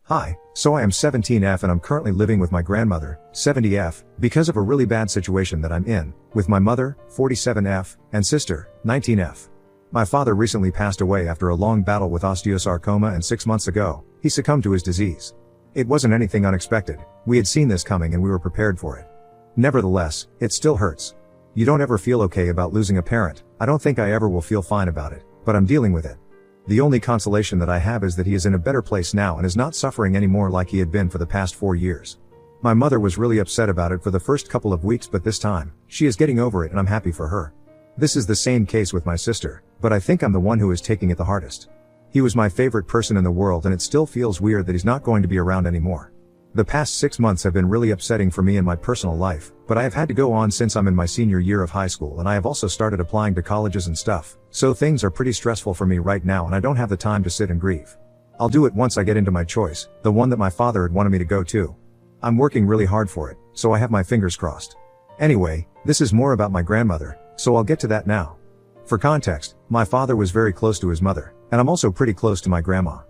Hi, so I am 17F and I'm currently living with my grandmother, 70F, because of a really bad situation that I'm in, with my mother, 47F, and sister, 19F. My father recently passed away after a long battle with osteosarcoma, and 6 months ago, he succumbed to his disease. It wasn't anything unexpected, we had seen this coming and we were prepared for it. Nevertheless, it still hurts. You don't ever feel okay about losing a parent. I don't think I ever will feel fine about it, but I'm dealing with it. The only consolation that I have is that he is in a better place now and is not suffering anymore like he had been for the past 4 years. My mother was really upset about it for the first couple of weeks, but this time, she is getting over it and I'm happy for her. This is the same case with my sister, but I think I'm the one who is taking it the hardest. He was my favorite person in the world and it still feels weird that he's not going to be around anymore. The past 6 months have been really upsetting for me in my personal life, but I have had to go on since I'm in my senior year of high school and I have also started applying to colleges and stuff, so things are pretty stressful for me right now and I don't have the time to sit and grieve. I'll do it once I get into my choice, the one that my father had wanted me to go to. I'm working really hard for it, so I have my fingers crossed. Anyway, this is more about my grandmother, so I'll get to that now. For context, my father was very close to his mother, and I'm also pretty close to my grandma.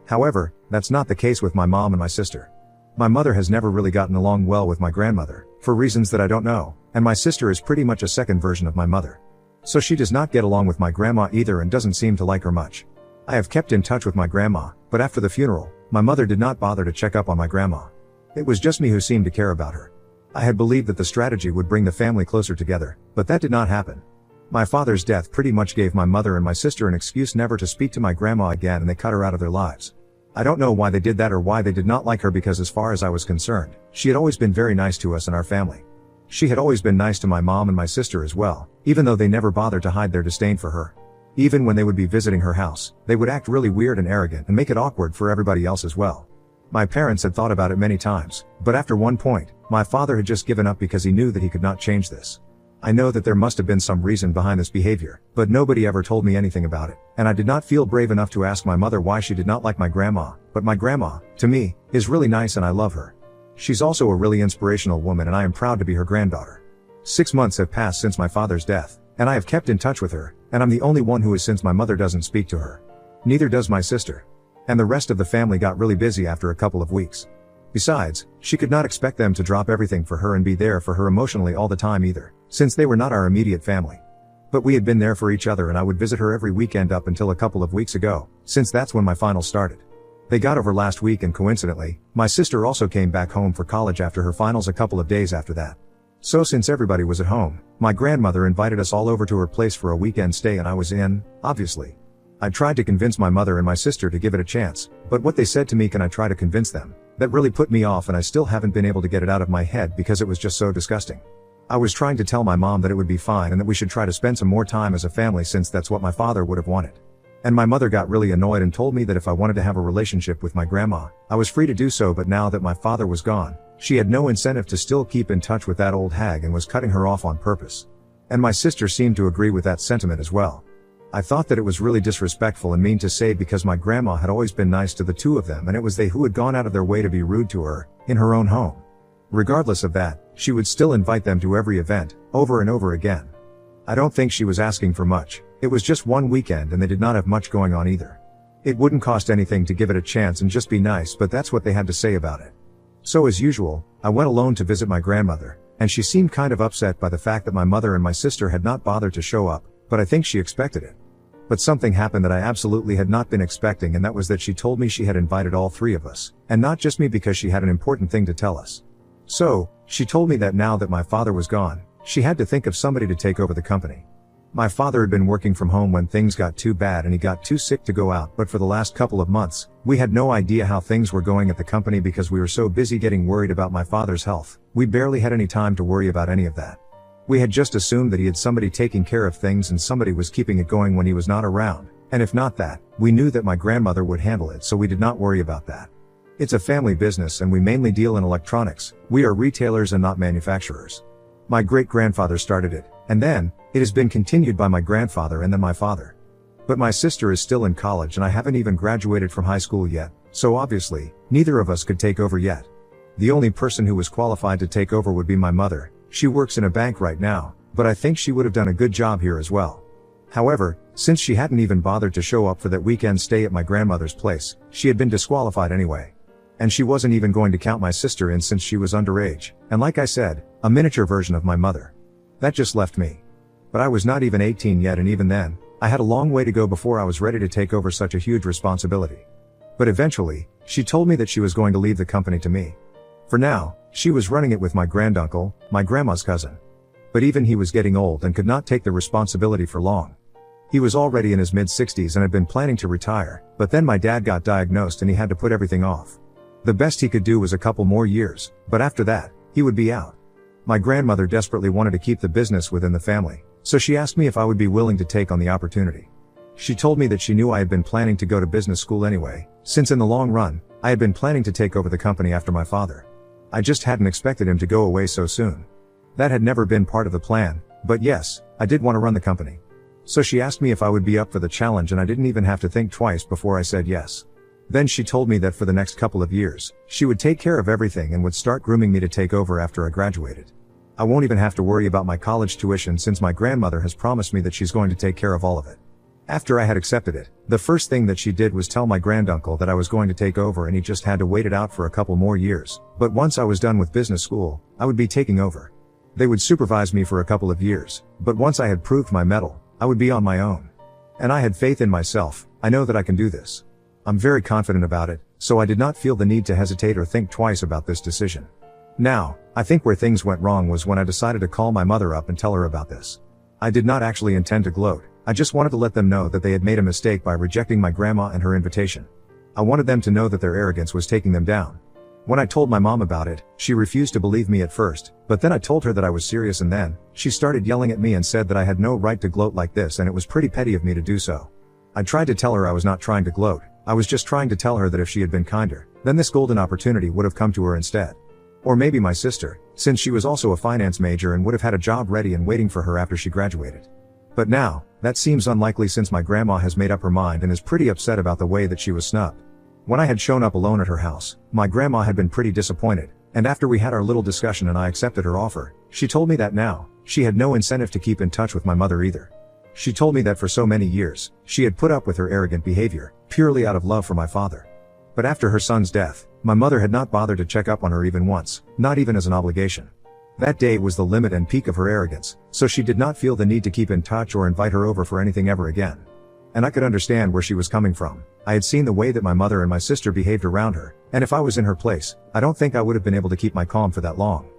However, that's not the case with my mom and my sister. My mother has never really gotten along well with my grandmother, for reasons that I don't know, and my sister is pretty much a second version of my mother. So she does not get along with my grandma either and doesn't seem to like her much. I have kept in touch with my grandma, but after the funeral, my mother did not bother to check up on my grandma. It was just me who seemed to care about her. I had believed that the strategy would bring the family closer together, but that did not happen. My father's death pretty much gave my mother and my sister an excuse never to speak to my grandma again and they cut her out of their lives. I don't know why they did that or why they did not like her because as far as I was concerned, she had always been very nice to us and our family. She had always been nice to my mom and my sister as well, even though they never bothered to hide their disdain for her. Even when they would be visiting her house, they would act really weird and arrogant and make it awkward for everybody else as well. My parents had thought about it many times, but after one point, my father had just given up because he knew that he could not change this. I know that there must have been some reason behind this behavior, but nobody ever told me anything about it, and I did not feel brave enough to ask my mother why she did not like my grandma, but my grandma, to me, is really nice and I love her. She's also a really inspirational woman and I am proud to be her granddaughter. 6 months have passed since my father's death, and I have kept in touch with her, and I'm the only one who is since my mother doesn't speak to her. Neither does my sister. And the rest of the family got really busy after a couple of weeks. Besides, she could not expect them to drop everything for her and be there for her emotionally all the time either, since they were not our immediate family. But we had been there for each other and I would visit her every weekend up until a couple of weeks ago, since that's when my finals started. They got over last week and coincidentally, my sister also came back home for college after her finals a couple of days after that. So since everybody was at home, my grandmother invited us all over to her place for a weekend stay and I was in, obviously. I tried to convince my mother and my sister to give it a chance, but what they said to me, can I try to convince them? That really put me off and I still haven't been able to get it out of my head because it was just so disgusting. I was trying to tell my mom that it would be fine and that we should try to spend some more time as a family since that's what my father would have wanted. And my mother got really annoyed and told me that if I wanted to have a relationship with my grandma, I was free to do so, but now that my father was gone, she had no incentive to still keep in touch with that old hag and was cutting her off on purpose. And my sister seemed to agree with that sentiment as well. I thought that it was really disrespectful and mean to say because my grandma had always been nice to the two of them and it was they who had gone out of their way to be rude to her, in her own home. Regardless of that, she would still invite them to every event, over and over again. I don't think she was asking for much, it was just one weekend and they did not have much going on either. It wouldn't cost anything to give it a chance and just be nice, but that's what they had to say about it. So as usual, I went alone to visit my grandmother, and she seemed kind of upset by the fact that my mother and my sister had not bothered to show up, but I think she expected it. But something happened that I absolutely had not been expecting, and that was that she told me she had invited all three of us, and not just me because she had an important thing to tell us. So, she told me that now that my father was gone, she had to think of somebody to take over the company. My father had been working from home when things got too bad and he got too sick to go out, but for the last couple of months, we had no idea how things were going at the company because we were so busy getting worried about my father's health. We barely had any time to worry about any of that. We had just assumed that he had somebody taking care of things and somebody was keeping it going when he was not around, and if not that, we knew that my grandmother would handle it, so we did not worry about that. It's a family business and we mainly deal in electronics. We are retailers and not manufacturers. My great-grandfather started it, and then, it has been continued by my grandfather and then my father. But my sister is still in college and I haven't even graduated from high school yet, so obviously, neither of us could take over yet. The only person who was qualified to take over would be my mother. She works in a bank right now, but I think she would have done a good job here as well. However, since she hadn't even bothered to show up for that weekend stay at my grandmother's place, she had been disqualified anyway. And she wasn't even going to count my sister in since she was underage, and like I said, a miniature version of my mother. That just left me. But I was not even 18 yet, and even then, I had a long way to go before I was ready to take over such a huge responsibility. But eventually, she told me that she was going to leave the company to me. For now, she was running it with my granduncle, my grandma's cousin. But even he was getting old and could not take the responsibility for long. He was already in his mid-60s and had been planning to retire, but then my dad got diagnosed and he had to put everything off. The best he could do was a couple more years, but after that, he would be out. My grandmother desperately wanted to keep the business within the family, so she asked me if I would be willing to take on the opportunity. She told me that she knew I had been planning to go to business school anyway, since in the long run, I had been planning to take over the company after my father. I just hadn't expected him to go away so soon. That had never been part of the plan, but yes, I did want to run the company. So she asked me if I would be up for the challenge, and I didn't even have to think twice before I said yes. Then she told me that for the next couple of years, she would take care of everything and would start grooming me to take over after I graduated. I won't even have to worry about my college tuition since my grandmother has promised me that she's going to take care of all of it. After I had accepted it, the first thing that she did was tell my granduncle that I was going to take over and he just had to wait it out for a couple more years, but once I was done with business school, I would be taking over. They would supervise me for a couple of years, but once I had proved my mettle, I would be on my own. And I had faith in myself. I know that I can do this. I'm very confident about it, so I did not feel the need to hesitate or think twice about this decision. Now, I think where things went wrong was when I decided to call my mother up and tell her about this. I did not actually intend to gloat. I just wanted to let them know that they had made a mistake by rejecting my grandma and her invitation. I wanted them to know that their arrogance was taking them down. When I told my mom about it, she refused to believe me at first, but then I told her that I was serious, and then she started yelling at me and said that I had no right to gloat like this, and it was pretty petty of me to do so. I tried to tell her I was not trying to gloat. I was just trying to tell her that if she had been kinder, then this golden opportunity would have come to her instead. Or maybe my sister, since she was also a finance major and would have had a job ready and waiting for her after she graduated. But now, that seems unlikely since my grandma has made up her mind and is pretty upset about the way that she was snubbed. When I had shown up alone at her house, my grandma had been pretty disappointed, and after we had our little discussion and I accepted her offer, she told me that now, she had no incentive to keep in touch with my mother either. She told me that for so many years, she had put up with her arrogant behavior, purely out of love for my father. But after her son's death, my mother had not bothered to check up on her even once, not even as an obligation. That day was the limit and peak of her arrogance, so she did not feel the need to keep in touch or invite her over for anything ever again. And I could understand where she was coming from. I had seen the way that my mother and my sister behaved around her, and if I was in her place, I don't think I would have been able to keep my calm for that long.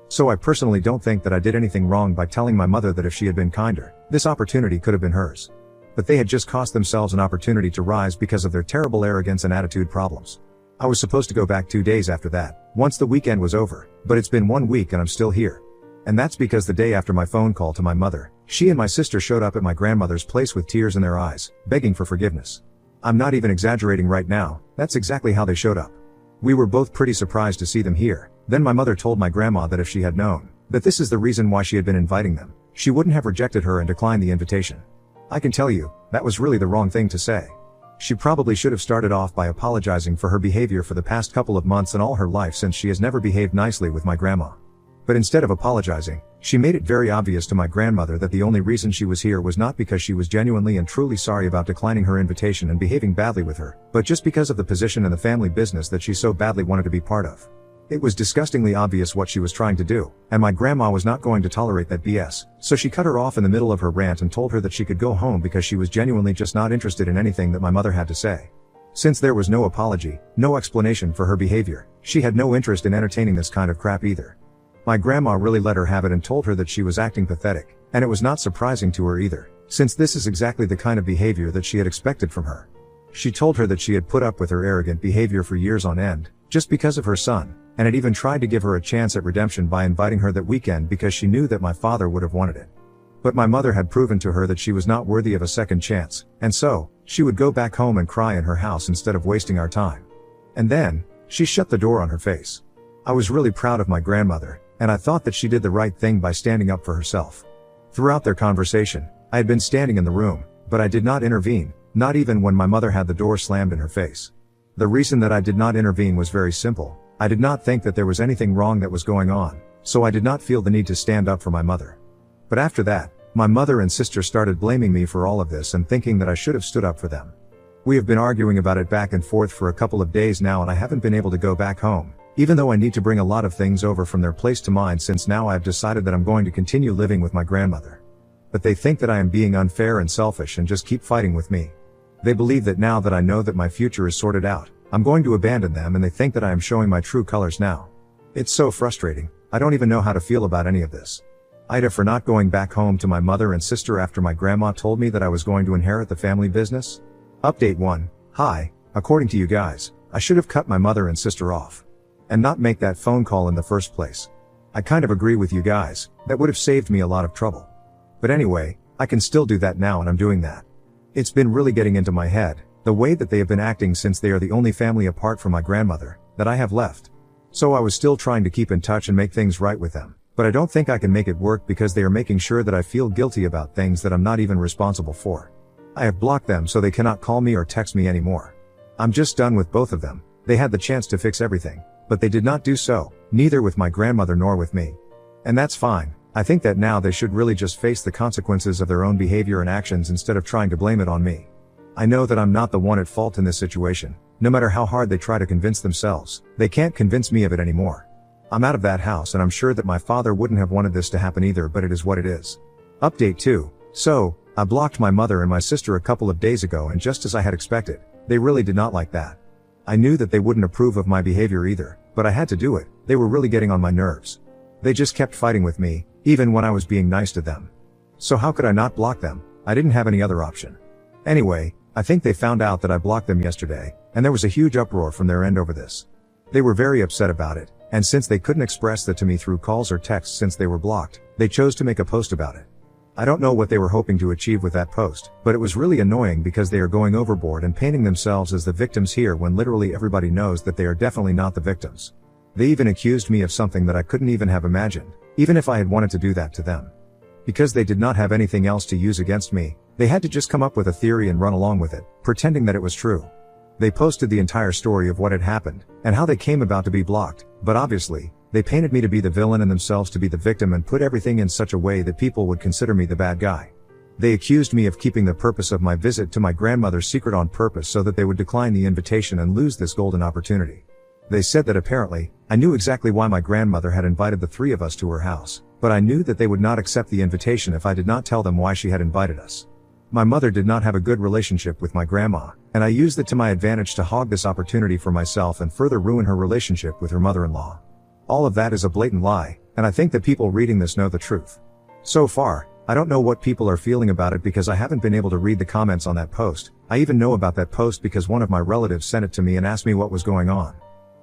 So I personally don't think that I did anything wrong by telling my mother that if she had been kinder, this opportunity could have been hers. But they had just cost themselves an opportunity to rise because of their terrible arrogance and attitude problems. I was supposed to go back 2 days after that, once the weekend was over, but it's been 1 week and I'm still here. And that's because the day after my phone call to my mother, she and my sister showed up at my grandmother's place with tears in their eyes, begging for forgiveness. I'm not even exaggerating right now, that's exactly how they showed up. We were both pretty surprised to see them here. Then my mother told my grandma that if she had known that this is the reason why she had been inviting them, she wouldn't have rejected her and declined the invitation. I can tell you, that was really the wrong thing to say. She probably should have started off by apologizing for her behavior for the past couple of months and all her life, since she has never behaved nicely with my grandma. But instead of apologizing, she made it very obvious to my grandmother that the only reason she was here was not because she was genuinely and truly sorry about declining her invitation and behaving badly with her, but just because of the position in the family business that she so badly wanted to be part of. It was disgustingly obvious what she was trying to do, and my grandma was not going to tolerate that BS, so she cut her off in the middle of her rant and told her that she could go home because she was genuinely just not interested in anything that my mother had to say. Since there was no apology, no explanation for her behavior, she had no interest in entertaining this kind of crap either. My grandma really let her have it and told her that she was acting pathetic, and it was not surprising to her either, since this is exactly the kind of behavior that she had expected from her. She told her that she had put up with her arrogant behavior for years on end, just because of her son, and had even tried to give her a chance at redemption by inviting her that weekend because she knew that my father would have wanted it. But my mother had proven to her that she was not worthy of a second chance, and so, she would go back home and cry in her house instead of wasting our time. And then, she shut the door on her face. I was really proud of my grandmother, and I thought that she did the right thing by standing up for herself. Throughout their conversation, I had been standing in the room, but I did not intervene, not even when my mother had the door slammed in her face. The reason that I did not intervene was very simple. I did not think that there was anything wrong that was going on, so I did not feel the need to stand up for my mother. But after that, my mother and sister started blaming me for all of this and thinking that I should have stood up for them. We have been arguing about it back and forth for a couple of days now, and I haven't been able to go back home, even though I need to bring a lot of things over from their place to mine, since now I have decided that I'm going to continue living with my grandmother. But they think that I am being unfair and selfish and just keep fighting with me. They believe that now that I know that my future is sorted out, I'm going to abandon them, and they think that I am showing my true colors now. It's so frustrating. I don't even know how to feel about any of this. Ida, for not going back home to my mother and sister after my grandma told me that I was going to inherit the family business. Update 1. Hi, according to you guys, I should have cut my mother and sister off and not make that phone call in the first place. I kind of agree with you guys, that would have saved me a lot of trouble. But anyway, I can still do that now, and I'm doing that. It's been really getting into my head, the way that they have been acting, since they are the only family apart from my grandmother that I have left. So I was still trying to keep in touch and make things right with them, but I don't think I can make it work because they are making sure that I feel guilty about things that I'm not even responsible for. I have blocked them so they cannot call me or text me anymore. I'm just done with both of them. They had the chance to fix everything, but they did not do so, neither with my grandmother nor with me. And that's fine. I think that now they should really just face the consequences of their own behavior and actions instead of trying to blame it on me. I know that I'm not the one at fault in this situation. No matter how hard they try to convince themselves, they can't convince me of it anymore. I'm out of that house, and I'm sure that my father wouldn't have wanted this to happen either, but it is what it is. Update 2. So, I blocked my mother and my sister a couple of days ago, and just as I had expected, they really did not like that. I knew that they wouldn't approve of my behavior either, but I had to do it. They were really getting on my nerves. They just kept fighting with me, even when I was being nice to them. So how could I not block them? I didn't have any other option. Anyway, I think they found out that I blocked them yesterday, and there was a huge uproar from their end over this. They were very upset about it, and since they couldn't express that to me through calls or texts since they were blocked, they chose to make a post about it. I don't know what they were hoping to achieve with that post, but it was really annoying because they are going overboard and painting themselves as the victims here when literally everybody knows that they are definitely not the victims. They even accused me of something that I couldn't even have imagined, even if I had wanted to do that to them. Because they did not have anything else to use against me, they had to just come up with a theory and run along with it, pretending that it was true. They posted the entire story of what had happened, and how they came about to be blocked, but obviously, they painted me to be the villain and themselves to be the victim, and put everything in such a way that people would consider me the bad guy. They accused me of keeping the purpose of my visit to my grandmother secret on purpose so that they would decline the invitation and lose this golden opportunity. They said that apparently, I knew exactly why my grandmother had invited the three of us to her house, but I knew that they would not accept the invitation if I did not tell them why she had invited us. My mother did not have a good relationship with my grandma, and I used it to my advantage to hog this opportunity for myself and further ruin her relationship with her mother-in-law. All of that is a blatant lie, and I think that people reading this know the truth. So far, I don't know what people are feeling about it because I haven't been able to read the comments on that post. I even know about that post because one of my relatives sent it to me and asked me what was going on.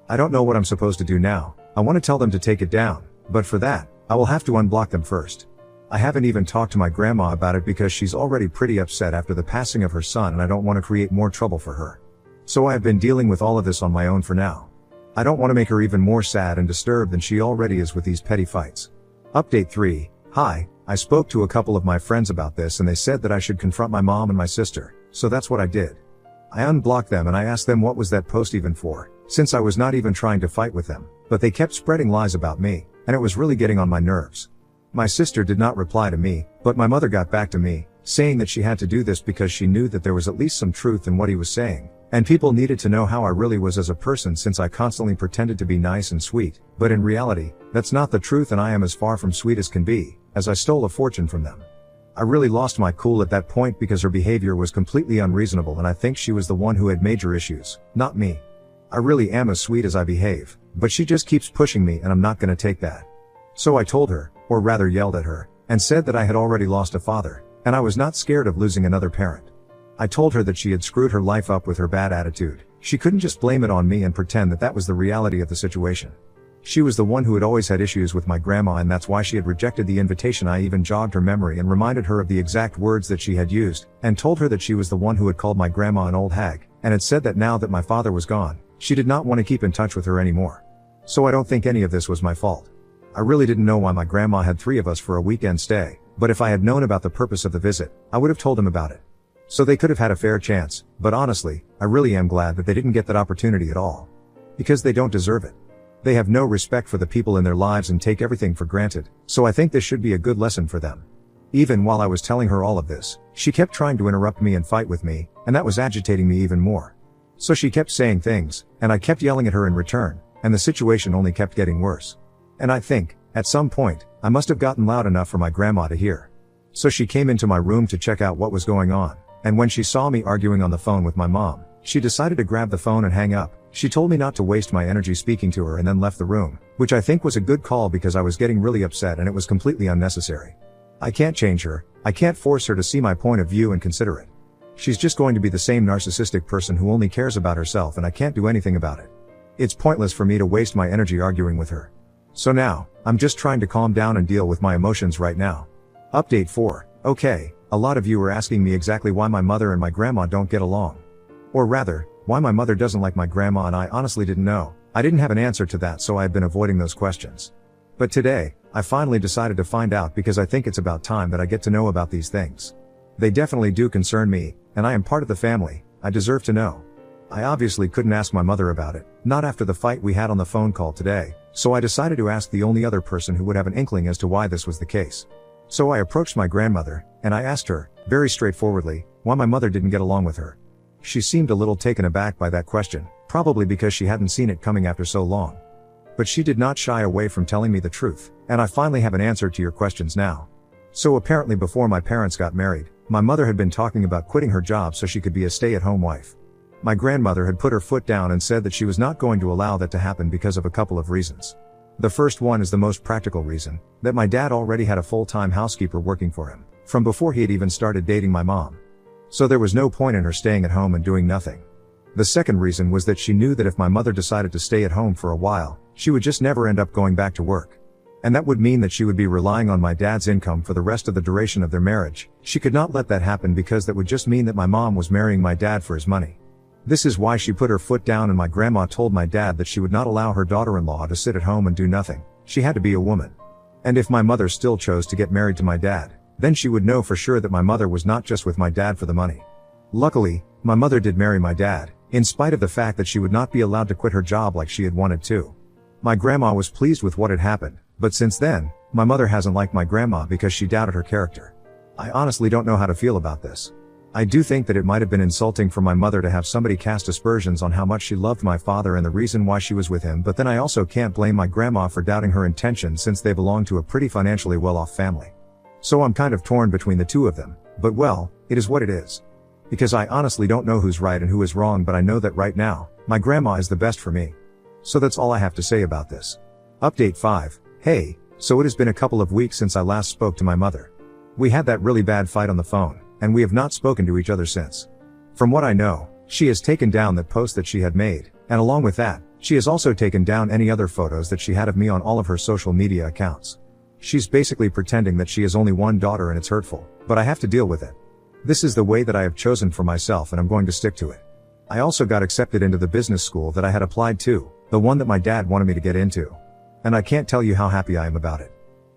I don't know what I'm supposed to do now. I want to tell them to take it down, but for that, I will have to unblock them first. I haven't even talked to my grandma about it because she's already pretty upset after the passing of her son, and I don't want to create more trouble for her. So I have been dealing with all of this on my own for now. I don't want to make her even more sad and disturbed than she already is with these petty fights. Update 3. Hi, I spoke to a couple of my friends about this and they said that I should confront my mom and my sister, so that's what I did. I unblocked them and I asked them what was that post even for, since I was not even trying to fight with them, but they kept spreading lies about me, and it was really getting on my nerves. My sister did not reply to me, but my mother got back to me, saying that she had to do this because she knew that there was at least some truth in what he was saying, and people needed to know how I really was as a person since I constantly pretended to be nice and sweet, but in reality, that's not the truth and I am as far from sweet as can be, as I stole a fortune from them. I really lost my cool at that point because her behavior was completely unreasonable and I think she was the one who had major issues, not me. I really am as sweet as I behave, but she just keeps pushing me and I'm not gonna take that. So I told her, or rather yelled at her, and said that I had already lost a father, and I was not scared of losing another parent. I told her that she had screwed her life up with her bad attitude. She couldn't just blame it on me and pretend that that was the reality of the situation. She was the one who had always had issues with my grandma, and that's why she had rejected the invitation. I even jogged her memory and reminded her of the exact words that she had used, and told her that she was the one who had called my grandma an old hag, and had said that now that my father was gone, she did not want to keep in touch with her anymore. So I don't think any of this was my fault. I really didn't know why my grandma had three of us for a weekend stay, but if I had known about the purpose of the visit, I would have told them about it. So they could have had a fair chance, but honestly, I really am glad that they didn't get that opportunity at all. Because they don't deserve it. They have no respect for the people in their lives and take everything for granted, so I think this should be a good lesson for them. Even while I was telling her all of this, she kept trying to interrupt me and fight with me, and that was agitating me even more. So she kept saying things, and I kept yelling at her in return, and the situation only kept getting worse. And I think, at some point, I must have gotten loud enough for my grandma to hear. So she came into my room to check out what was going on, and when she saw me arguing on the phone with my mom, she decided to grab the phone and hang up. She told me not to waste my energy speaking to her and then left the room, which I think was a good call because I was getting really upset and it was completely unnecessary. I can't change her, I can't force her to see my point of view and consider it. She's just going to be the same narcissistic person who only cares about herself, and I can't do anything about it. It's pointless for me to waste my energy arguing with her. So now, I'm just trying to calm down and deal with my emotions right now. Update 4. Okay, a lot of you are asking me exactly why my mother and my grandma don't get along. Or rather, why my mother doesn't like my grandma, and I honestly didn't know. I didn't have an answer to that, so I had been avoiding those questions. But today, I finally decided to find out because I think it's about time that I get to know about these things. They definitely do concern me, and I am part of the family. I deserve to know. I obviously couldn't ask my mother about it, not after the fight we had on the phone call today, so I decided to ask the only other person who would have an inkling as to why this was the case. So I approached my grandmother, and I asked her, very straightforwardly, why my mother didn't get along with her. She seemed a little taken aback by that question, probably because she hadn't seen it coming after so long. But she did not shy away from telling me the truth, and I finally have an answer to your questions now. So apparently before my parents got married, my mother had been talking about quitting her job so she could be a stay-at-home wife. My grandmother had put her foot down and said that she was not going to allow that to happen because of a couple of reasons. The first one is the most practical reason, that my dad already had a full-time housekeeper working for him, from before he had even started dating my mom. So there was no point in her staying at home and doing nothing. The second reason was that she knew that if my mother decided to stay at home for a while, she would just never end up going back to work. And that would mean that she would be relying on my dad's income for the rest of the duration of their marriage. She could not let that happen because that would just mean that my mom was marrying my dad for his money. This is why she put her foot down, and my grandma told my dad that she would not allow her daughter-in-law to sit at home and do nothing. She had to be a woman. And if my mother still chose to get married to my dad, then she would know for sure that my mother was not just with my dad for the money. Luckily, my mother did marry my dad, in spite of the fact that she would not be allowed to quit her job like she had wanted to. My grandma was pleased with what had happened, but since then, my mother hasn't liked my grandma because she doubted her character. I honestly don't know how to feel about this. I do think that it might have been insulting for my mother to have somebody cast aspersions on how much she loved my father and the reason why she was with him, but then I also can't blame my grandma for doubting her intentions since they belong to a pretty financially well-off family. So I'm kind of torn between the two of them, but well, it is what it is. Because I honestly don't know who's right and who is wrong, but I know that right now, my grandma is the best for me. So that's all I have to say about this. Update 5. Hey, so it has been a couple of weeks since I last spoke to my mother. We had that really bad fight on the phone, and we have not spoken to each other since. From what I know, she has taken down that post that she had made, and along with that, she has also taken down any other photos that she had of me on all of her social media accounts. She's basically pretending that she has only one daughter, and it's hurtful, but I have to deal with it. This is the way that I have chosen for myself, and I'm going to stick to it. I also got accepted into the business school that I had applied to, the one that my dad wanted me to get into. And I can't tell you how happy I am about it.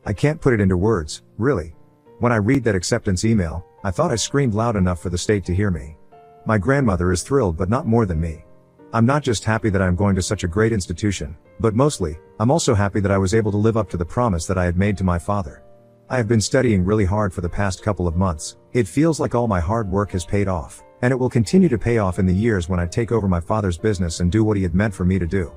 I can't put it into words, really. When I read that acceptance email, I thought I screamed loud enough for the state to hear me. My grandmother is thrilled, but not more than me. I'm not just happy that I'm going to such a great institution, but mostly, I'm also happy that I was able to live up to the promise that I had made to my father. I have been studying really hard for the past couple of months. It feels like all my hard work has paid off, and it will continue to pay off in the years when I take over my father's business and do what he had meant for me to do.